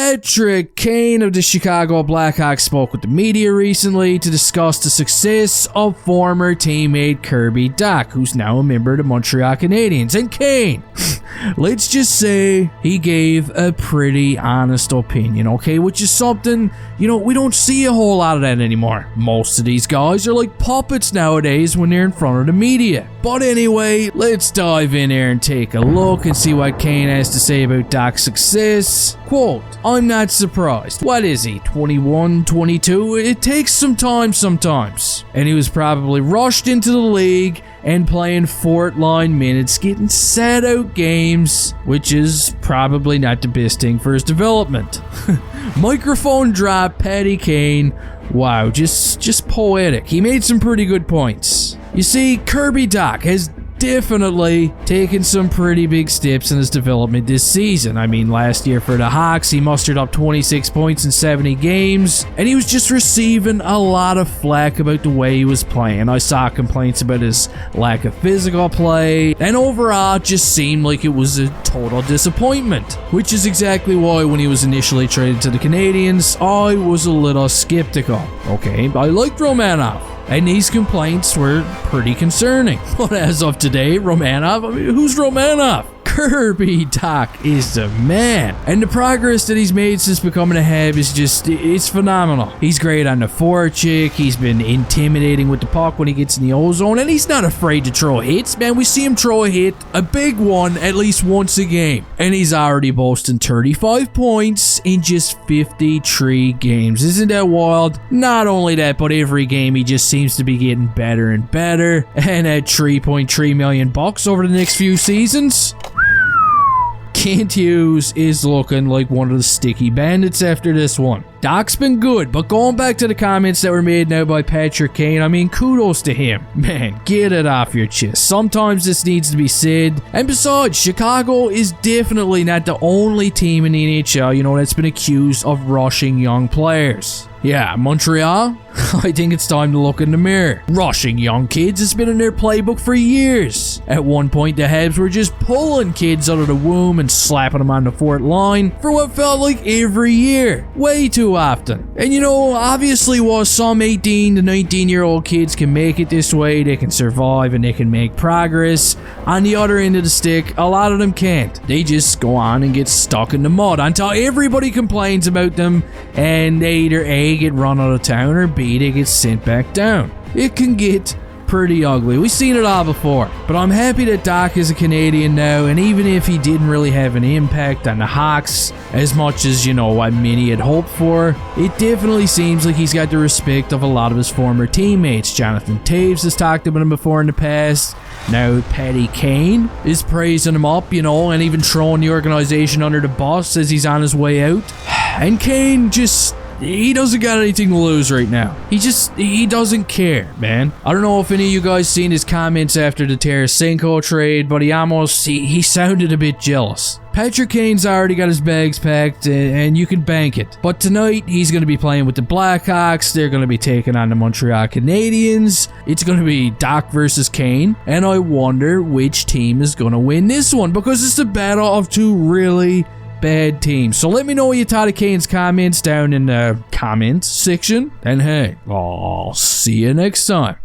Patrick Kane of the Chicago Blackhawks spoke with the media recently to discuss the success of former teammate Kirby Dach, who's now a member of the Montreal Canadiens. And Kane, let's just say he gave a pretty honest opinion, okay? Which is something, we don't see a whole lot of that anymore. Most of these guys are like puppets nowadays when they're in front of the media. But anyway, let's dive in here and take a look and see what Kane has to say about Dach's success. Quote, "I'm not surprised. What is he, 21, 22? It takes some time sometimes. And he was probably rushed into the league and playing fourth line minutes, getting sat out games, which is probably not the best thing for his development." Microphone drop, Patty Kane. Wow, just poetic. He made some pretty good points. You see, Kirby Doc has definitely taken some pretty big steps in his development this season. I mean, last year for the Hawks, he mustered up 26 points in 70 games, and he was just receiving a lot of flack about the way he was playing. I saw complaints about his lack of physical play, and overall, it just seemed like it was a total disappointment, which is exactly why when he was initially traded to the Canadiens, I was a little skeptical. Okay, I liked Romanov, and these complaints were pretty concerning. But as of today, who's Romanov? Kirby Doc is the man. And the progress that he's made since becoming a Hab is it's phenomenal. He's great on the forecheck. He's been intimidating with the puck when he gets in the O-zone, and he's not afraid to throw hits, man. We see him throw a hit, a big one, at least once a game. And he's already boasting 35 points in just 53 games. Isn't that wild? Not only that, but every game he just seems to be getting better and better. And at $3.3 million over the next few seasons, Kent Hughes is looking like one of the sticky bandits after this one. Doc's been good, but going back to the comments that were made now by Patrick Kane, I mean, kudos to him. Man, get it off your chest. Sometimes this needs to be said. And besides, Chicago is definitely not the only team in the NHL, that's been accused of rushing young players. Yeah, Montreal, I think it's time to look in the mirror. Rushing young kids has been in their playbook for years. At one point, the Habs were just pulling kids out of the womb and slapping them on the fourth line for what felt like every year. Way too often. And obviously while some 18 to 19-year-old kids can make it this way, they can survive and they can make progress, on the other end of the stick, a lot of them can't. They just go on and get stuck in the mud until everybody complains about them, and they either A, get run out of town, or B, they get sent back down. It can get pretty ugly. We've seen it all before. But I'm happy that Doc is a Canadian now, and even if he didn't really have an impact on the Hawks as much as, what many had hoped for, it definitely seems like he's got the respect of a lot of his former teammates. Jonathan Taves has talked about him before in the past. Now Patty Kane is praising him up, and even throwing the organization under the bus as he's on his way out. And Kane he doesn't got anything to lose right now. He doesn't care, man. I don't know if any of you guys seen his comments after the Tarasenko trade, but he sounded a bit jealous. Patrick Kane's already got his bags packed, and you can bank it. But tonight, he's going to be playing with the Blackhawks. They're going to be taking on the Montreal Canadiens. It's going to be Doc versus Kane, and I wonder which team is going to win this one, because it's the battle of two really bad teams. So let me know what you thought of Kane's comments down in the comments section. And hey, I'll see you next time.